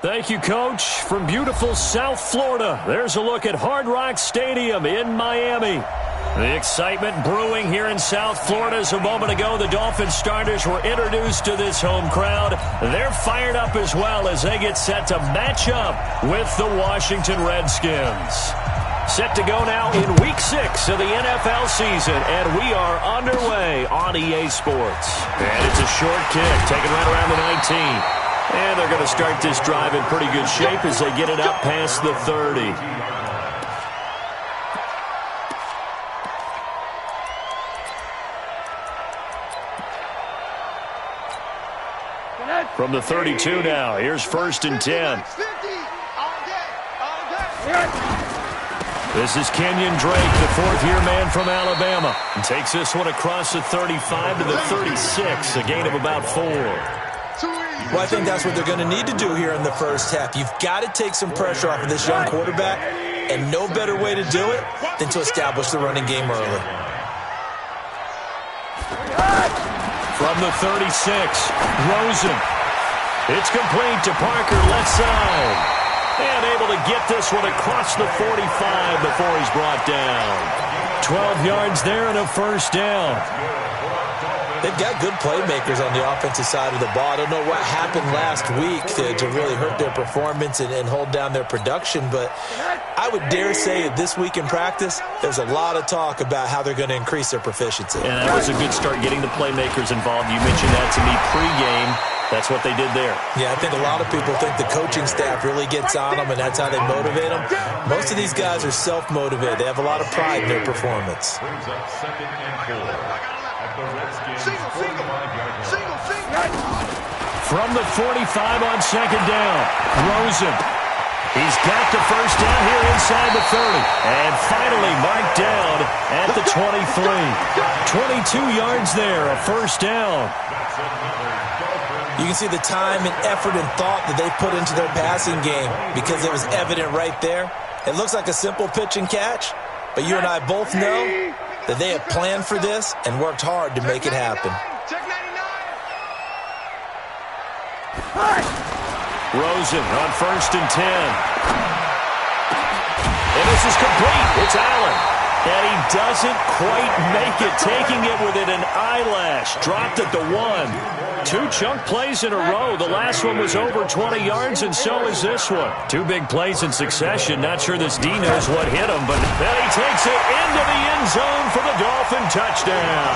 Thank you, Coach. From beautiful South Florida, there's a look at Hard Rock Stadium in Miami. The excitement brewing here in South Florida as a moment ago. The Dolphins starters were introduced to this home crowd. They're fired up as well as they get set to match up with the Washington Redskins. Set to go now in Week 6 of the NFL season, and we are underway on EA Sports. And it's a short kick, taken right around the 19. And they're going to start this drive in pretty good shape as they get it up past the 30. From the 32 now, here's 1st and 10. This is Kenyon Drake, the fourth-year man from Alabama. And takes this one across the 35 to the 36, a gain of about 4. Well, I think that's what they're going to need to do here in the first half. You've got to take some pressure off of this young quarterback, and no better way to do it than to establish the running game early. From the 36, Rosen. It's complete to Parker, left side. And able to get this one across the 45 before he's brought down. 12 yards there and a first down. They've got good playmakers on the offensive side of the ball. I don't know what happened last week to really hurt their performance and hold down their production, but I would dare say that this week in practice, there's a lot of talk about how they're going to increase their proficiency. And that was a good start getting the playmakers involved. You mentioned that to me pregame. That's what they did there. Yeah, I think a lot of people think the coaching staff really gets on them, and that's how they motivate them. Most of these guys are self-motivated. They have a lot of pride in their performance. From the 45 on second down, Rosen. He's got the first down here inside the 30. And finally marked down at the 23. 22 yards there, a first down. You can see the time and effort and thought that they put into their passing game because it was evident right there. It looks like a simple pitch and catch, but you and I both know that they have planned for this and worked hard to make it happen. Rosen on 1st and 10. And this is complete. It's Allen. And he doesn't quite make it, taking it within an eyelash. Dropped at the 1. 2 chunk plays in a row. The last one was over 20 yards, and so is this one. 2 big plays in succession. Not sure this D knows what hit him, but then he takes it into the end zone for the Dolphin touchdown.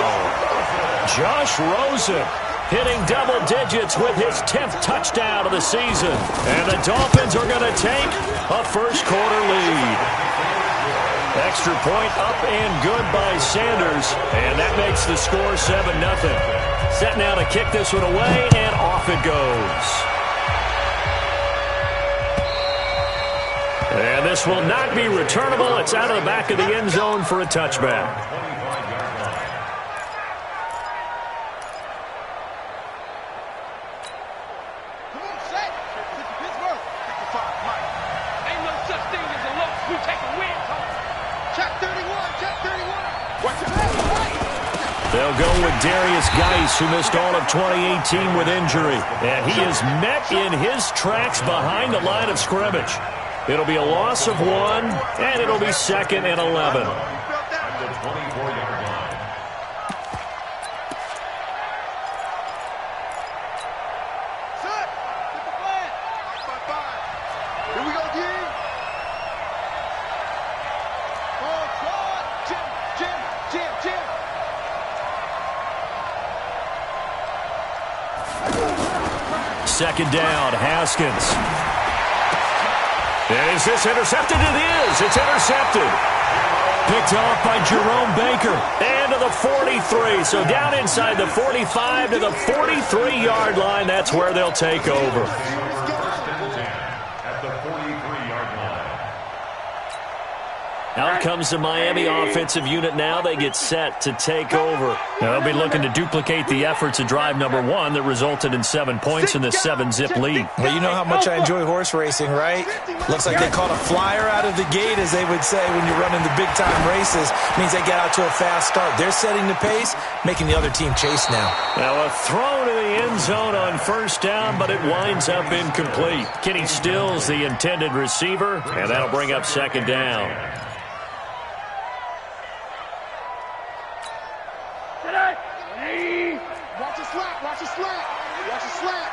Josh Rosen hitting double digits with his 10th touchdown of the season. And the Dolphins are going to take a first-quarter lead. Extra point up and good by Sanders. And that makes the score 7-0. Set now to kick this one away, and off it goes. And this will not be returnable. It's out of the back of the end zone for a touchback. They'll go with Darius Geis, who missed all of 2018 with injury. And he is met in his tracks behind the line of scrimmage. It'll be a loss of 1, and it'll be 2nd and 11. Second down, Haskins. Is this intercepted? It is. It's intercepted. Picked off by Jerome Baker. And to the 43. So down inside the 45 to the 43-yard line. That's where they'll take over. At the 43-yard line. Out comes the Miami offensive unit now. They get set to take over. They'll be looking to duplicate the efforts of drive number 1 that resulted in 7 points in the 7-zip lead. Well, you know how much I enjoy horse racing, right? Looks like they caught a flyer out of the gate, as they would say when you're running the big-time races. Means they get out to a fast start. They're setting the pace, making the other team chase now. Now a throw to the end zone on first down, but it winds up incomplete. Kenny Stills, the intended receiver, and that'll bring up second down. Watch a slap, watch a slap, watch a slap.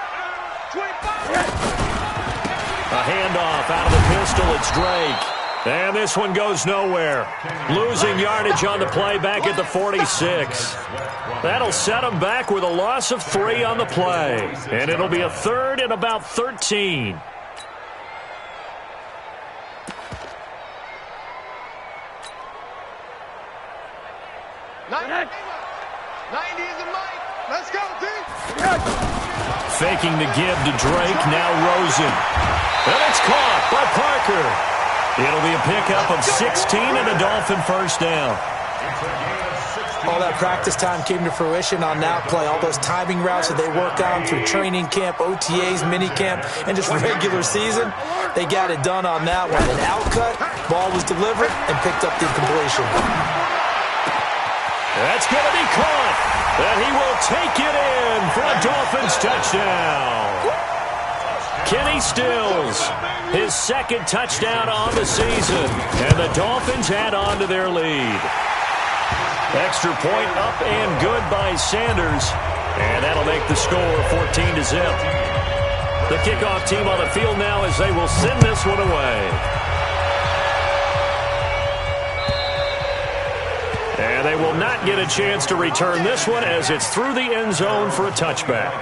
A handoff out of the pistol. It's Drake. And this one goes nowhere. Losing yardage on the play back at the 46. That'll set them back with a loss of 3 on the play. And it'll be a third and about 13. Let's go, D. Faking the give to Drake, now Rosen. And it's caught by Parker. It'll be a pickup of 16 and a Dolphin first down. All that practice time came to fruition on that play. All those timing routes that they work on through training camp, OTAs, minicamp, and just regular season, they got it done on that one. An outcut, ball was delivered, and picked up the completion. That's going to be caught. And he will take it in for a Dolphins touchdown. Kenny Stills, his second touchdown on the season. And the Dolphins add on to their lead. Extra point up and good by Sanders. And that'll make the score 14-0. The kickoff team on the field now as they will send this one away. And they will not get a chance to return this one as it's through the end zone for a touchback.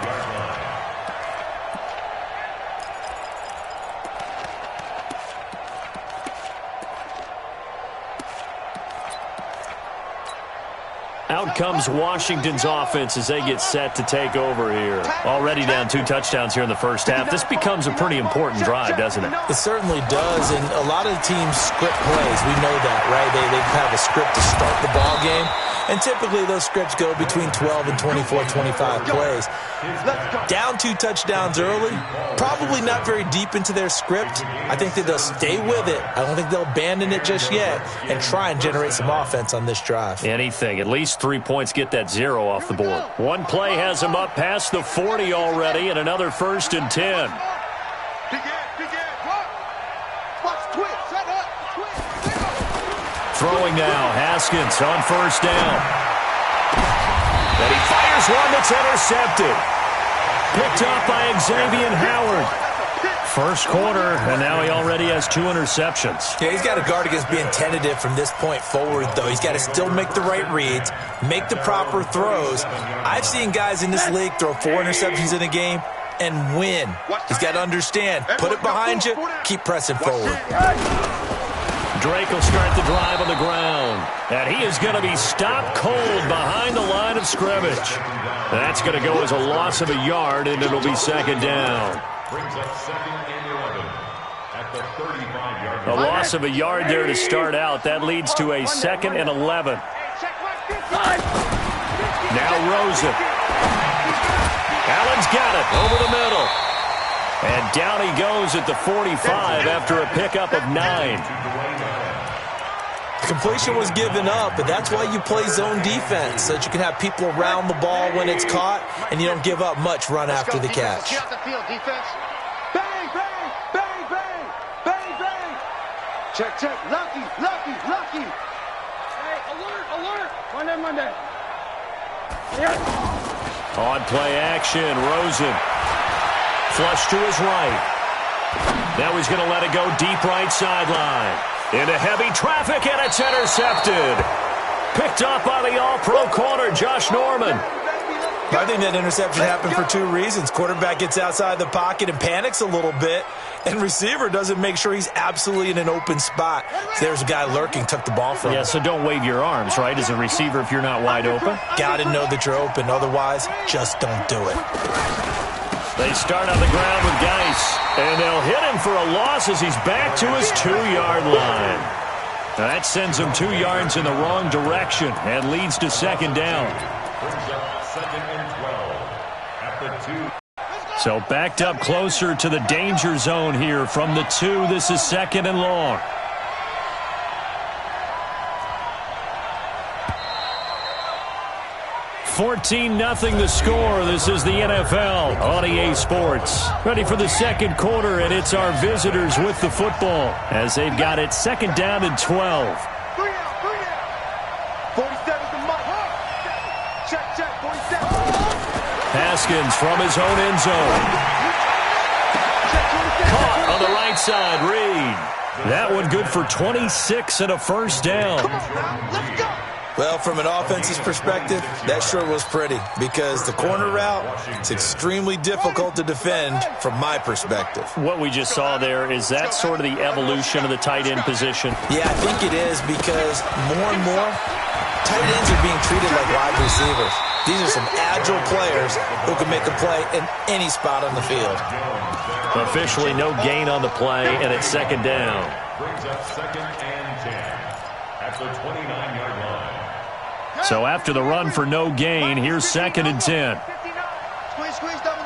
Out comes Washington's offense as they get set to take over here. Already down 2 touchdowns here in the first half. This becomes a pretty important drive, doesn't it? It certainly does, and a lot of teams script plays. We know that, right? They have a script to start the ball game, and typically those scripts go between 12 and 24, 25 plays. Down 2 touchdowns early, probably not very deep into their script. I think that they'll stay with it. I don't think they'll abandon it just yet and try and generate some offense on this drive. Anything. At least 3 points, get that 0 off the board. One play has them up past the 40 already, and another 1st and 10. Throwing now, Haskins on first down. And he fires one that's intercepted. Picked up by Xavier Howard. First quarter, and now he already has 2 interceptions. Yeah, he's got to guard against being tentative from this point forward, though. He's got to still make the right reads, make the proper throws. I've seen guys in this league throw 4 interceptions in a game and win. He's got to understand, put it behind you, keep pressing forward. Drake will start the drive on the ground. And he is going to be stopped cold behind the line of scrimmage. That's going to go as a loss of a yard, and it'll be second down. Brings up 2nd and 11 at the 35-yard A loss of a yard there to start out. That leads to a 2nd and 11. Now Rosen. Allen's got it over the middle. And down he goes at the 45 after a pickup of 9. Completion was given up, but that's why you play zone defense, so that you can have people around the ball when it's caught, and you don't give up much run after the catch. Bang, bang, bang, bang, bang, bang. Check, check. Lucky, lucky, lucky. Hey, alert, alert. Monday. Yeah. On play action, Rosen. Flush to his right. Now he's going to let it go deep right sideline. Into heavy traffic, and it's intercepted. Picked up by the all-pro corner, Josh Norman. I think that interception happened for 2 reasons. Quarterback gets outside the pocket and panics a little bit, and receiver doesn't make sure he's absolutely in an open spot. So there's a guy lurking, took the ball from him. Yeah, so don't wave your arms, right, as a receiver if you're not wide open? Got to know that you're open. Otherwise, just don't do it. They start on the ground with Geis, and they'll hit him for a loss as he's back to his 2-yard line. That sends him 2 yards in the wrong direction and leads to second down. Brings up 2nd and 12 at the 2. So backed up closer to the danger zone here from the 2. This is 2nd and long. $14-0 the score. This is the NFL on EA Sports. Ready for the second quarter, and it's our visitors with the football as they've got it 2nd down and 12. 47's the mark. Check, 47. Haskins from his own end zone. Caught on the right side, Reed. That one good for 26 and a first down. Come on now, let's go. Well, from an offense's perspective, that sure was pretty because the corner route is extremely difficult to defend from my perspective. What we just saw there, is that sort of the evolution of the tight end position? Yeah, I think it is because more and more tight ends are being treated like wide receivers. These are some agile players who can make a play in any spot on the field. Officially no gain on the play, and it's 2nd down. Brings up 2nd and 10 at the 29-yard line. So after the run for no gain, here's 2nd and 10. Squeeze, double.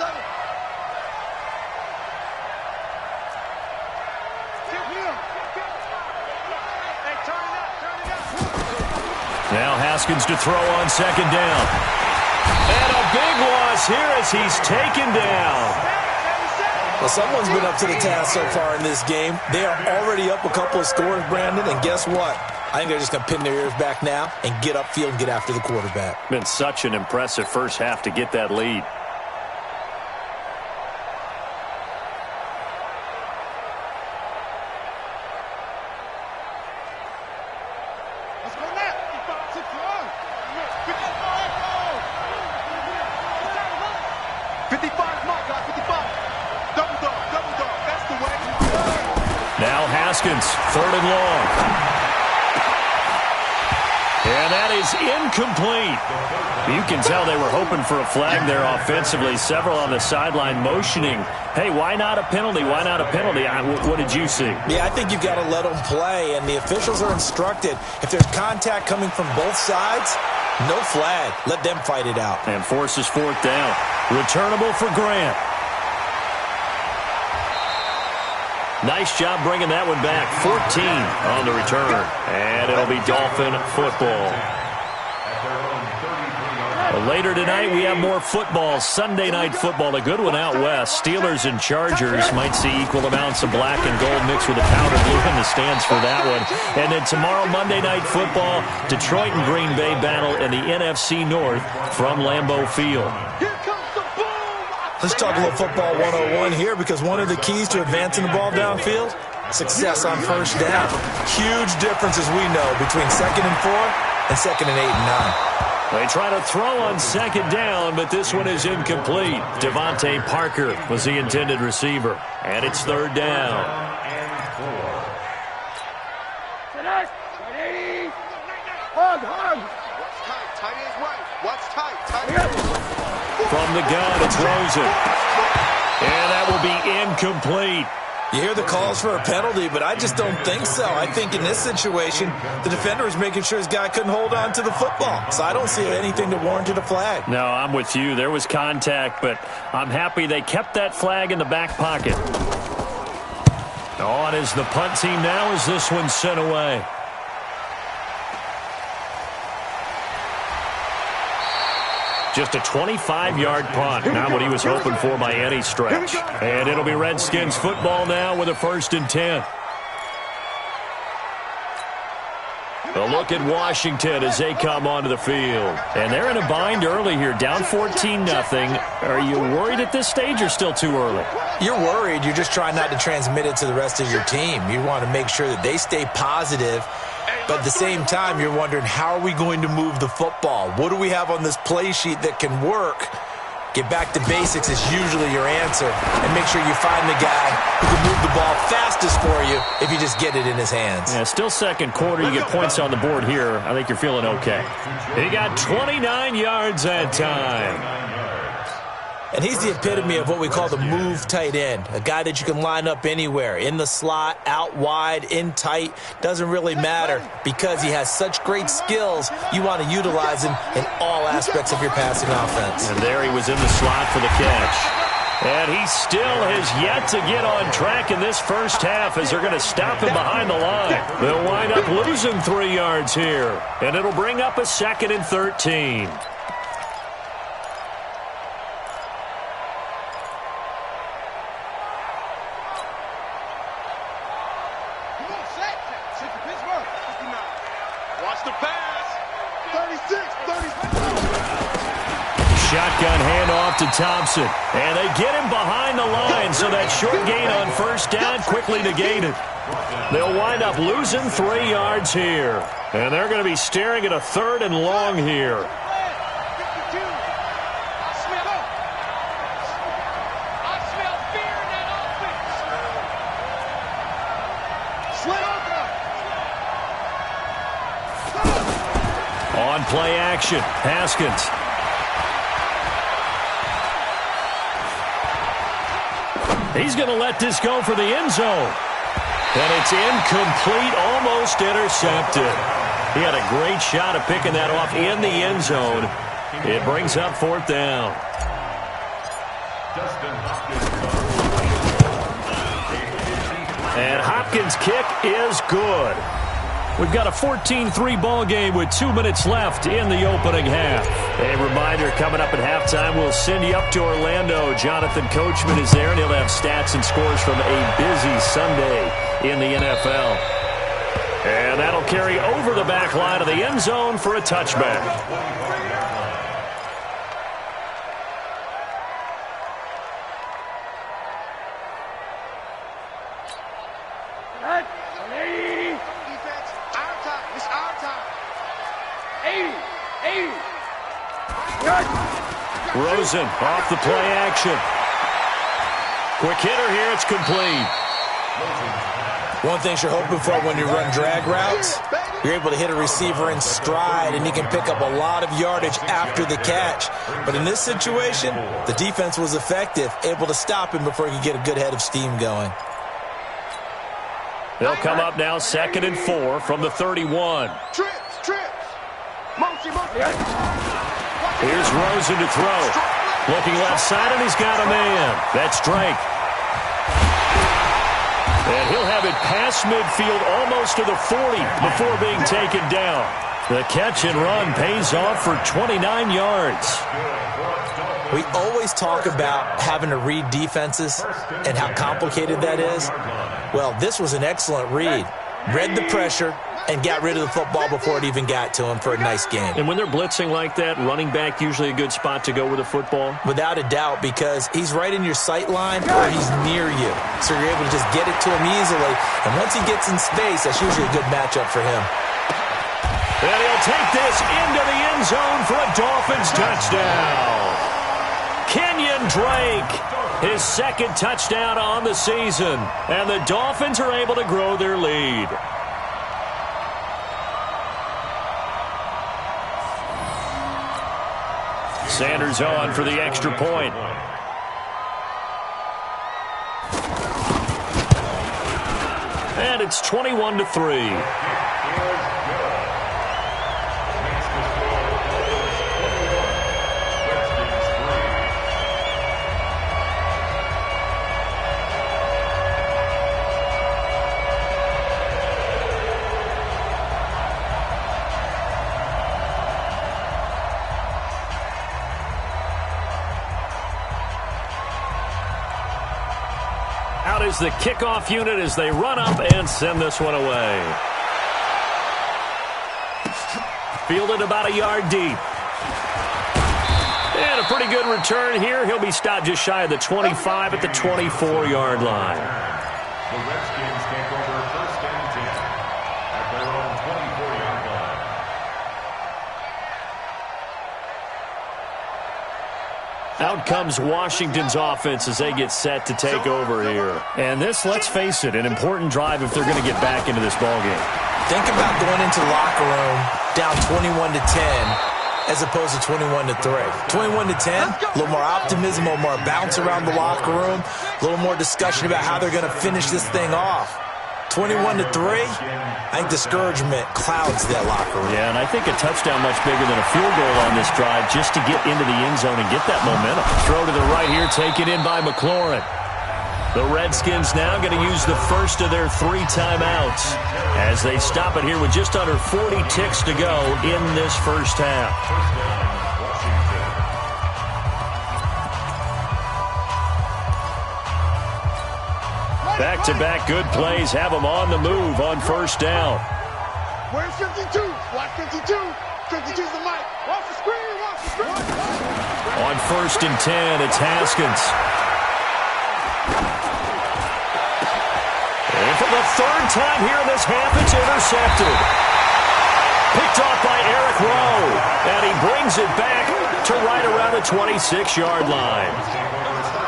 Now Haskins to throw on 2nd down. And a big loss here as he's taken down. Well, someone's been up to the task so far in this game. They are already up a couple of scores, Brandon, and guess what? I think they're just going to pin their ears back now and get upfield and get after the quarterback. Been such an impressive first half to get that lead. Let's go now. 55 mark, guys, 55. Double dog. That's the way. Now Haskins, 3rd and long. And that is incomplete. You can tell they were hoping for a flag there offensively. Several on the sideline motioning. Hey, why not a penalty? Why not a penalty? What did you see? Yeah, I think you've got to let them play, and the officials are instructed. If there's contact coming from both sides, no flag. Let them fight it out. And forces 4th down. Returnable for Grant. Nice job bringing that one back. 14 on the return. And it'll be Dolphin football. Well, later tonight, we have more football. Sunday night football, a good one out west. Steelers and Chargers might see equal amounts of black and gold mixed with a powder blue in the stands for that one. And then tomorrow, Monday night football, Detroit and Green Bay battle in the NFC North from Lambeau Field. Let's talk a little football 101 here because one of the keys to advancing the ball downfield, success on first down. Huge difference, as we know, between 2nd and 4 and 2nd and 8 and 9. They try to throw on 2nd down, but this one is incomplete. Devontae Parker was the intended receiver, and it's 3rd down. Hug. Tight is right. Watch tight. From the gun, it's Rosen. And that will be incomplete. You hear the calls for a penalty, but I just don't think so. I think in this situation, the defender is making sure his guy couldn't hold on to the football. So I don't see anything that warranted a flag. No, I'm with you. There was contact, but I'm happy they kept that flag in the back pocket. On is the punt team now as this one's sent away. Just a 25-yard punt. Not what he was hoping for by any stretch. And it'll be Redskins football now with a 1st and 10. A look at Washington as they come onto the field. And they're in a bind early here, down 14-0. Are you worried at this stage or still too early? You're worried. You're just trying not to transmit it to the rest of your team. You want to make sure that they stay positive. But at the same time, you're wondering, how are we going to move the football? What do we have on this play sheet that can work? Get back to basics is usually your answer. And make sure you find the guy who can move the ball fastest for you if you just get it in his hands. Yeah, still second quarter. You get points on the board here. I think you're feeling okay. He got 29 yards that time. And he's the epitome of what we call the move tight end, a guy that you can line up anywhere, in the slot, out wide, in tight, doesn't really matter because he has such great skills. You want to utilize him in all aspects of your passing offense. And there he was in the slot for the catch. And he still has yet to get on track in this first half as they're going to stop him behind the line. They'll wind up losing 3 yards here, and it'll bring up a 2nd and 13. Watch the pass. 36. Shotgun handoff to Thompson. And they get him behind the line, so that short gain on first down quickly negated. They'll wind up losing 3 yards here. And they're going to be staring at a 3rd and long here. On play action, Haskins. He's going to let this go for the end zone. And it's incomplete, almost intercepted. He had a great shot at picking that off in the end zone. It brings up 4th down. And Hopkins' kick is good. We've got a 14-3 ball game with 2 minutes left in the opening half. A reminder, coming up at halftime, we'll send you up to Orlando. Jonathan Coachman is there, and he'll have stats and scores from a busy Sunday in the NFL. And that'll carry over the back line of the end zone for a touchback. Rosen off the play action. Quick hitter here, it's complete. One thing you're hoping for when you run drag routes, you're able to hit a receiver in stride, and you can pick up a lot of yardage after the catch. But in this situation, the defense was effective, able to stop him before he could get a good head of steam going. They'll come up now 2nd and 4 from the 31. Trips. Here's Rosen to throw. Looking left side, and he's got a man. That's Drake. And he'll have it past midfield almost to the 40 before being taken down. The catch and run pays off for 29 yards. We always talk about having to read defenses and how complicated that is. Well, this was an excellent read. Read the pressure and got rid of the football before it even got to him for a nice game. And when they're blitzing like that, running back usually a good spot to go with the football? Without a doubt, because he's right in your sight line or he's near you. So you're able to just get it to him easily. And once he gets in space, that's usually a good matchup for him. And he'll take this into the end zone for a Dolphins touchdown. Kenyon Drake, his 2nd touchdown on the season. And the Dolphins are able to grow their lead. Sanders on for the extra point. And it's 21-3. Out is the kickoff unit as they run up and send this one away. Fielded about a yard deep. And a pretty good return here. He'll be stopped just shy of the 25 at the 24-yard line. The Redskins take over 1st and 10 at their own 24-yard line. Out comes Washington's offense as they get set to take over here. And this, let's face it, an important drive if they're going to get back into this ballgame. Think about going into the locker room down 21-10 as opposed to 21-3. 21-10, a little more optimism, a little more bounce around the locker room, a little more discussion about how they're going to finish this thing off. 21-3, I think discouragement clouds that locker room. Yeah, and I think a touchdown much bigger than a field goal on this drive just to get into the end zone and get that momentum. Throw to the right here, taken in by McLaurin. The Redskins now going to use the first of their 3 timeouts as they stop it here with just under 40 ticks to go in this first half. Back-to-back good plays have them on the move on first down. Where's 52? Watch 52. 52's the mic. Watch the screen. Watch the screen. On 1st and 10, it's Haskins. And for the 3rd time here in this half, it's intercepted. Picked off by Eric Rowe. And he brings it back to right around the 26-yard line.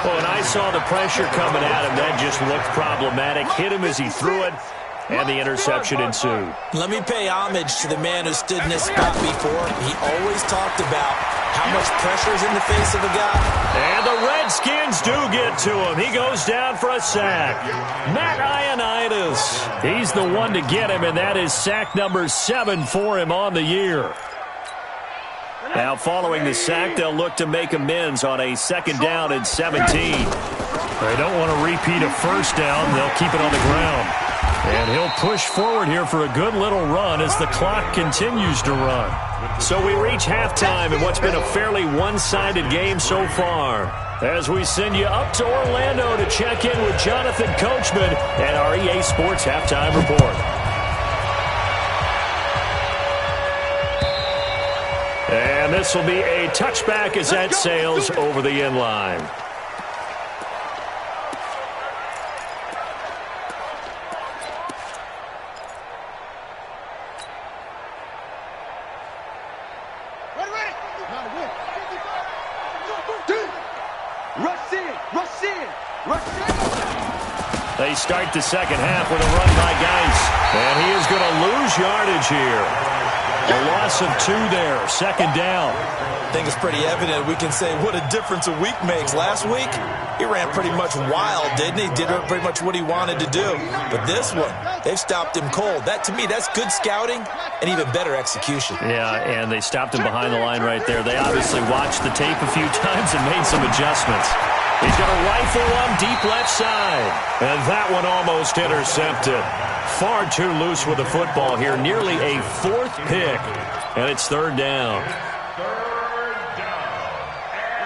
Well, when I saw the pressure coming at him, that just looked problematic. Hit him as he threw it, and the interception ensued. Let me pay homage to the man who stood in this spot before. He always talked about how much pressure is in the face of a guy. And the Redskins do get to him. He goes down for a sack. Matt Ioannidis. He's the one to get him, and that is sack number 7 for him on the year. Now, following the sack, they'll look to make amends on a 2nd down and 17. They don't want to repeat a first down. They'll keep it on the ground. And he'll push forward here for a good little run as the clock continues to run. So we reach halftime in what's been a fairly one-sided game so far. As we send you up to Orlando to check in with Jonathan Coachman and our EA Sports Halftime Report. And this will be a touchback as that sails over the end line. They start the second half with a run by Geis. And he is going to lose yardage here. A loss of 2 there, 2nd down. I think it's pretty evident. We can say what a difference a week makes. Last week, he ran pretty much wild, didn't he? Did pretty much what he wanted to do. But this one, they've stopped him cold. That, to me, that's good scouting and even better execution. Yeah, and they stopped him behind the line right there. They obviously watched the tape a few times and made some adjustments. He's going to rifle one deep left side. And that one almost intercepted. Far too loose with the football here. Nearly a 4th pick. And it's 3rd down.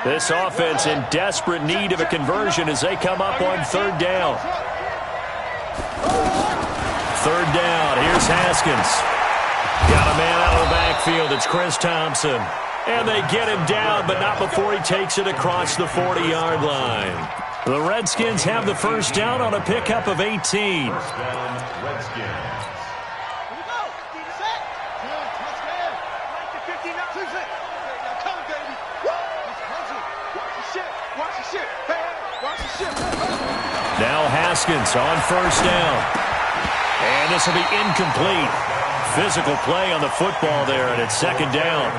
This offense in desperate need of a conversion as they come up on 3rd down. 3rd down. Here's Haskins. Got a man out of the backfield. It's Chris Thompson. And they get him down, but not before he takes it across the 40-yard line. The Redskins have the first down on a pickup of 18. Now Haskins on first down. And this will be incomplete. Physical play on the football there, and it's 2nd down.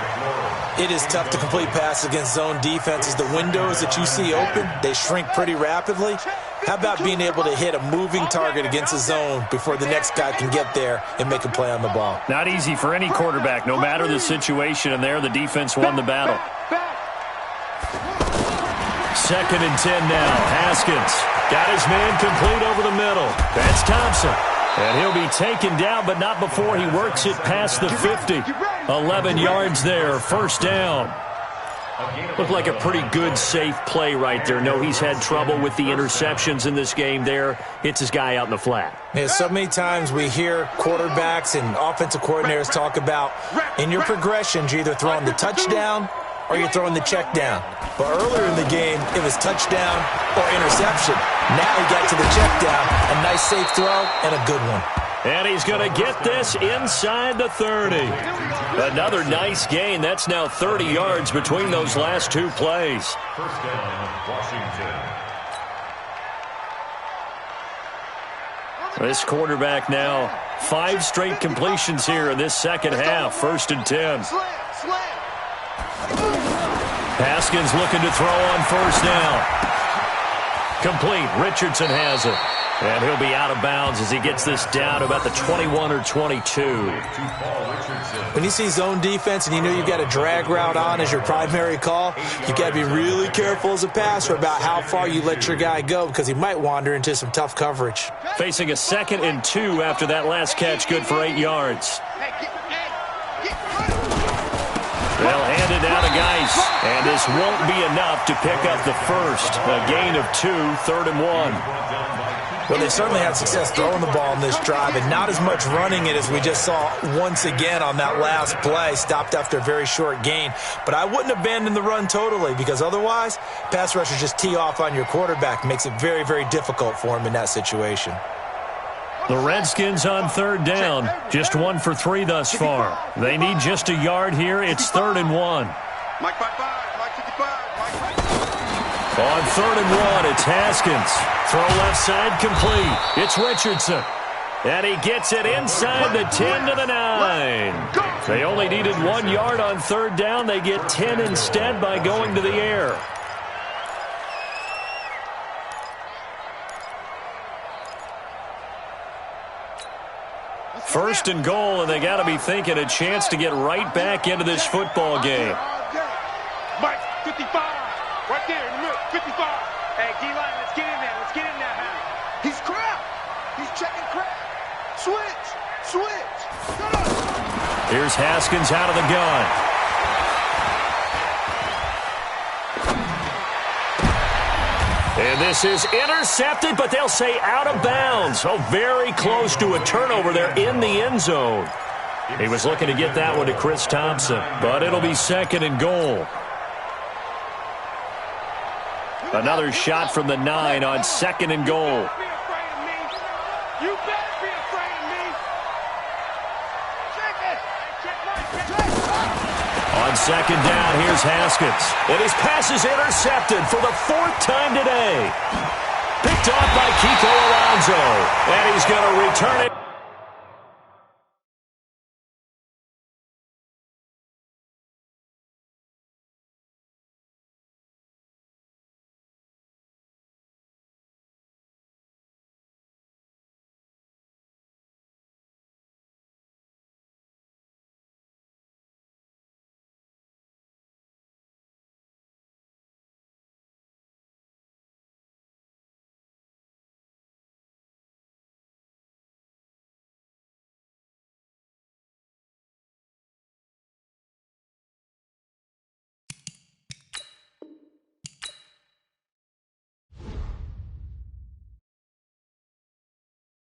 It is tough to complete passes against zone defenses. The windows that you see open, they shrink pretty rapidly. How about being able to hit a moving target against a zone before the next guy can get there and make a play on the ball? Not easy for any quarterback, no matter the situation, and there the defense won the battle. 2nd and 10 now. Haskins got his man complete over the middle. That's Thompson. And he'll be taken down, but not before he works it past the 50. 11 yards there, 1st down. Looked like a pretty good, safe play right there. No, he's had trouble with the interceptions in this game there. Hits his guy out in the flat. Yeah, so many times we hear quarterbacks and offensive coordinators talk about in your progressions, you're either throwing the touchdown or you're throwing the check down. But earlier in the game, it was touchdown or interception. Now he got to the check down, a nice safe throw, and a good one. And he's going to get this inside the 30. Another nice gain. That's now 30 yards between those last 2 plays. First down, Washington. This quarterback now 5 straight completions here in this second half. 1st and 10. Haskins looking to throw on first down. Complete. Richardson has it. And he'll be out of bounds as he gets this down to about the 21 or 22. When you see zone defense and you know you've got a drag route on as your primary call, you've got to be really careful as a passer about how far you let your guy go because he might wander into some tough coverage. Facing a 2nd and 2 after that last catch, good for 8 yards. They'll hand it down to Geis, and this won't be enough to pick up the first. A gain of 2, 3rd and 1. Well, they certainly had success throwing the ball in this drive and not as much running it as we just saw once again on that last play. Stopped after a very short gain. But I wouldn't abandon the run totally because otherwise, pass rushers just tee off on your quarterback. Makes it very, very difficult for him in that situation. The Redskins on 3rd down. Just 1 for 3 thus far. They need just a yard here. It's 3rd and 1. Mike 55, Mike 55, Mike 55. On 3rd and 1, it's Haskins. Throw left side complete. It's Richardson. And he gets it inside the 10 to the 9. They only needed 1 yard on 3rd down. They get 10 instead by going to the air. First and goal, and they got to be thinking a chance to get right back into this football game. Mike 55, right there in the middle, 55. Hey, D-line, let's get in there. Let's get in there, huh? He's crap. He's checking crap. Switch. Here's Haskins out of the gun. And this is intercepted, but they'll say out of bounds. So very close to a turnover there in the end zone. He was looking to get that one to Chris Thompson, but it'll be 2nd and goal. Another shot from the 9 on 2nd and goal. You better be afraid of me. Check it. On 2nd down, here's Haskins. And his pass is intercepted for the 4th time today. Picked off by Kiko Alonso. And he's going to return it.